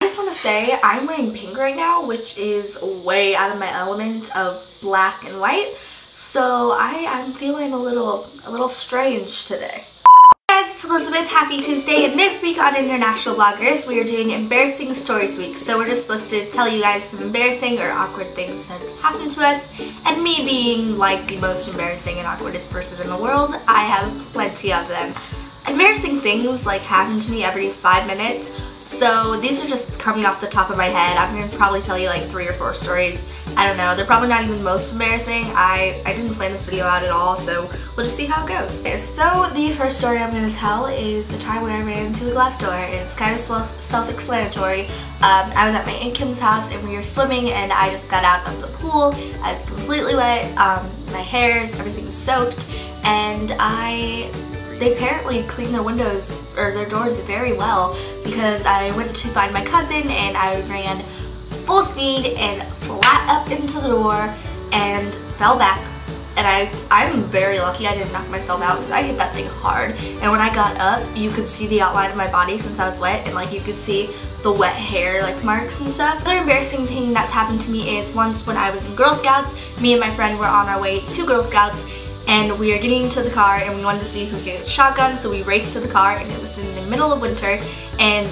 just want to say I'm wearing pink right now, which is way out of my element of black and white. So I'm feeling a little strange today. Hey guys, it's Elizabeth. Happy Tuesday, and this week on International Vloggers, we are doing Embarrassing Stories Week. So we're just supposed to tell you guys some embarrassing or awkward things that happened to us, and me being like the most embarrassing and awkwardest person in the world, I have plenty of them. Embarrassing things like happen to me every 5 minutes, so these are just coming off the top of my head. I'm going to probably tell you like 3 or 4 stories. I don't know, they're probably not even most embarrassing. I didn't plan this video out at all, so we'll just see how it goes. Okay, so the first story I'm going to tell is the time when I ran into a glass door, and it's kind of self-explanatory. I was at my Aunt Kim's house and we were swimming, and I just got out of the pool. I was completely wet, my hair, everything was soaked, and they apparently cleaned their windows or their doors very well, because I went to find my cousin and I ran full speed and flat up into the door and fell back. And I'm very lucky I didn't knock myself out, because I hit that thing hard. And when I got up, you could see the outline of my body since I was wet, and like you could see the wet hair like marks and stuff. Another embarrassing thing that's happened to me is once when I was in Girl Scouts, me and my friend were on our way to Girl Scouts, and we were getting to the car and we wanted to see who could get a shotgun, so we raced to the car, and it was in the middle of winter, and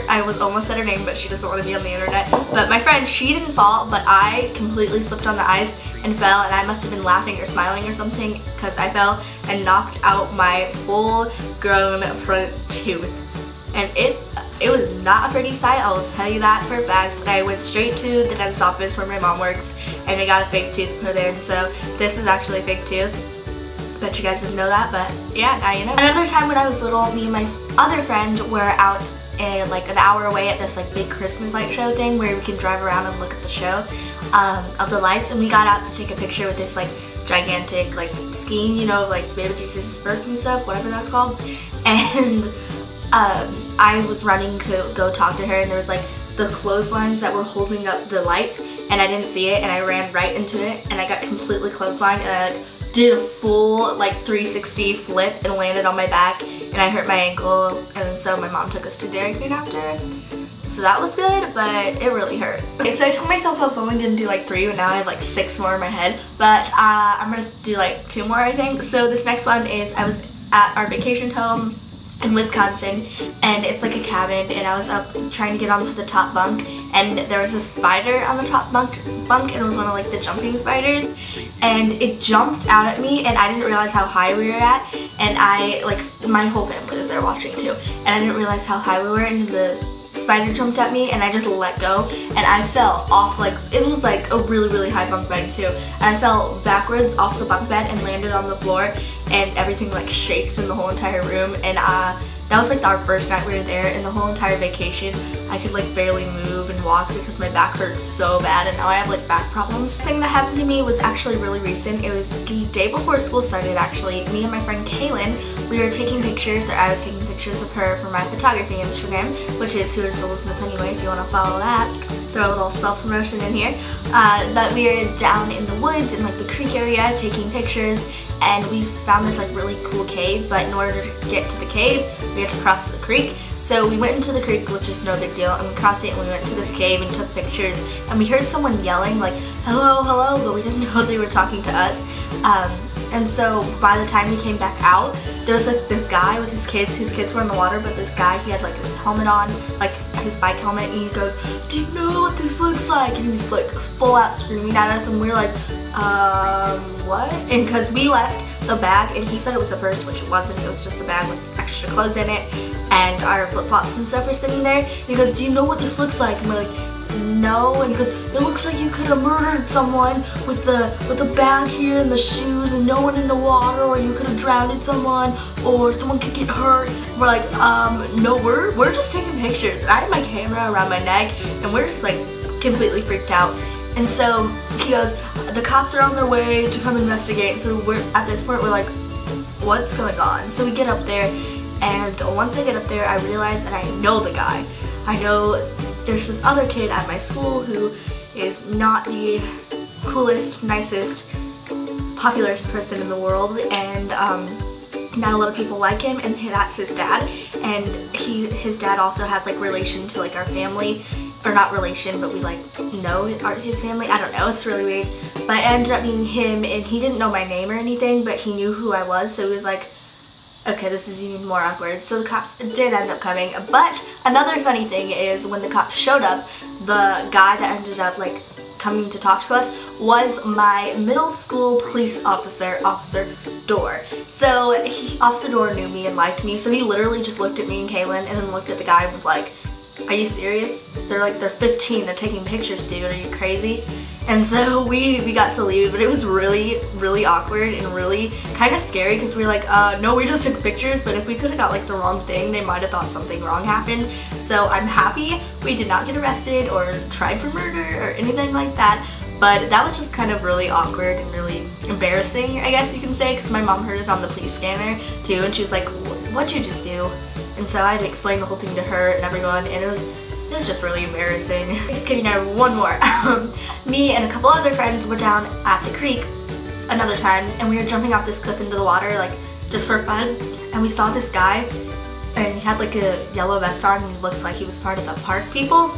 I was almost said her name, but she doesn't want to be on the internet, but my friend, she didn't fall, but I completely slipped on the ice and fell, and I must have been laughing or smiling or something, because I fell and knocked out my full grown front tooth. And it was not a pretty sight, I will tell you that for a fact. And I went straight to the dentist office where my mom works, and I got a fake tooth put in, so this is actually a fake tooth. Bet you guys didn't know that, but yeah, now you know. Another time when I was little, me and my other friend were out like an hour away at this like big Christmas light show thing where we can drive around and look at the show of the lights, and we got out to take a picture with this like gigantic like scene, you know, like baby Jesus' birth and stuff, whatever that's called. And I was running to go talk to her, and there was like the clotheslines that were holding up the lights, and I didn't see it, and I ran right into it, and I got completely clotheslined, and I like did a full like 360 flip and landed on my back, and I hurt my ankle, and so my mom took us to Dairy Queen after. So that was good, but it really hurt. Okay, so I told myself I was only gonna do like 3, but now I have like 6 more in my head, but I'm gonna do like 2 more, I think. So this next one is, I was at our vacation home in Wisconsin, and it's like a cabin, and I was up trying to get onto the top bunk, and there was a spider on the top bunk, and it was one of like the jumping spiders, and it jumped out at me, and I didn't realize how high we were at, and my whole family was there watching too, and I didn't realize how high we were, and the spider jumped at me, and I just let go, and I fell off, like, it was like a really high bunk bed too, and I fell backwards off the bunk bed and landed on the floor, and everything like shakes in the whole entire room. And that was like our first night we were there, and the whole entire vacation I could like barely move and walk because my back hurt so bad, and now I have like back problems. The thing that happened to me was actually really recent. It was the day before school started, actually. Me and my friend Kaylin, we were taking pictures, or I was taking pictures of her for my photography Instagram, which is Who is Elisabeth anyway, if you want to follow that. Throw a little self-promotion in here. But we were down in the woods in like the creek area taking pictures, and we found this like really cool cave, but in order to get to the cave, we had to cross the creek. So we went into the creek, which is no big deal, and we crossed it, and we went to this cave and took pictures, and we heard someone yelling like, hello, hello, but we didn't know they were talking to us. And so by the time we came back out, there was like this guy with his kids were in the water, but this guy, he had like his helmet on, like his bike helmet, and he goes, do you know what this looks like? And he's like full out screaming at us, and we're like, what? And because we left the bag, and he said it was a purse, which it wasn't, it was just a bag with extra clothes in it, and our flip-flops and stuff were sitting there, and he goes, do you know what this looks like? And we're like, no, and he goes, it looks like you could have murdered someone with the bag here and the shoes and no one in the water, or you could have drowned someone, or someone could get hurt. And we're like, no, we're just taking pictures. And I had my camera around my neck, and we're just like completely freaked out. And so he goes, the cops are on their way to come investigate. So we're at this point, we're like, what's going on? So we get up there, and once I get up there, I realize that I know the guy. I know there's this other kid at my school who is not the coolest, nicest, popularest person in the world, and not a lot of people like him, and that's his dad. And his dad also has like relation to like our family, or not relation, but we like know his family. I don't know, it's really weird. But it ended up being him, and he didn't know my name or anything, but he knew who I was, so he was like, okay, this is even more awkward. So the cops did end up coming. But another funny thing is when the cops showed up, the guy that ended up like coming to talk to us was my middle school police officer, Officer Dorr. So Officer Dorr knew me and liked me, so he literally just looked at me and Kaylin and then looked at the guy and was like, are you serious? They're 15, they're taking pictures, dude, are you crazy? And so we got to leave, but it was really, really awkward and really kind of scary because we were like, no, we just took pictures, but if we could have got like the wrong thing, they might have thought something wrong happened. So I'm happy we did not get arrested or tried for murder or anything like that, but that was just kind of really awkward and really embarrassing, I guess you can say, because my mom heard it on the police scanner too, and she was like, what'd you just do? And so I had to explain the whole thing to her and everyone, and it was just really embarrassing. Just kidding, I have one more. Me and a couple other friends were down at the creek another time, and we were jumping off this cliff into the water, like, just for fun, and we saw this guy, and he had like a yellow vest on, and he looked like he was part of the park people,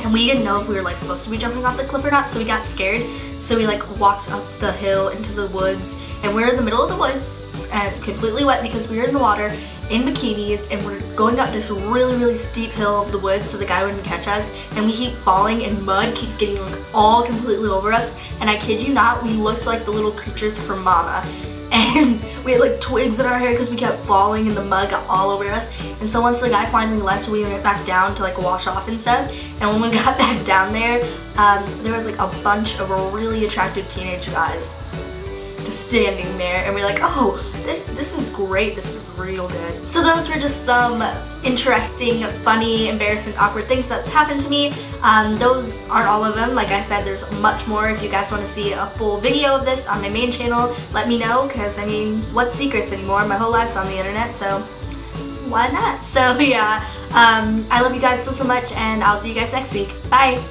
and we didn't know if we were like supposed to be jumping off the cliff or not, so we got scared, so we like walked up the hill into the woods, and we were in the middle of the woods, and completely wet because we were in the water, in bikinis, and we're going up this really, really steep hill of the woods so the guy wouldn't catch us, and we keep falling and mud keeps getting like all completely over us, and I kid you not, we looked like the little creatures from Mama, and we had like twigs in our hair because we kept falling and the mud got all over us. And so once the guy finally left, we went back down to like wash off and stuff, and when we got back down there, there was like a bunch of really attractive teenage guys just standing there, and we're like, oh, this is great, this is real good. So those were just some interesting, funny, embarrassing, awkward things that's happened to me. Those aren't all of them. Like I said, there's much more. If you guys want to see a full video of this on my main channel, let me know, because I mean, what's secrets anymore? My whole life's on the internet, so why not? So yeah, I love you guys so much, and I'll see you guys next week. Bye!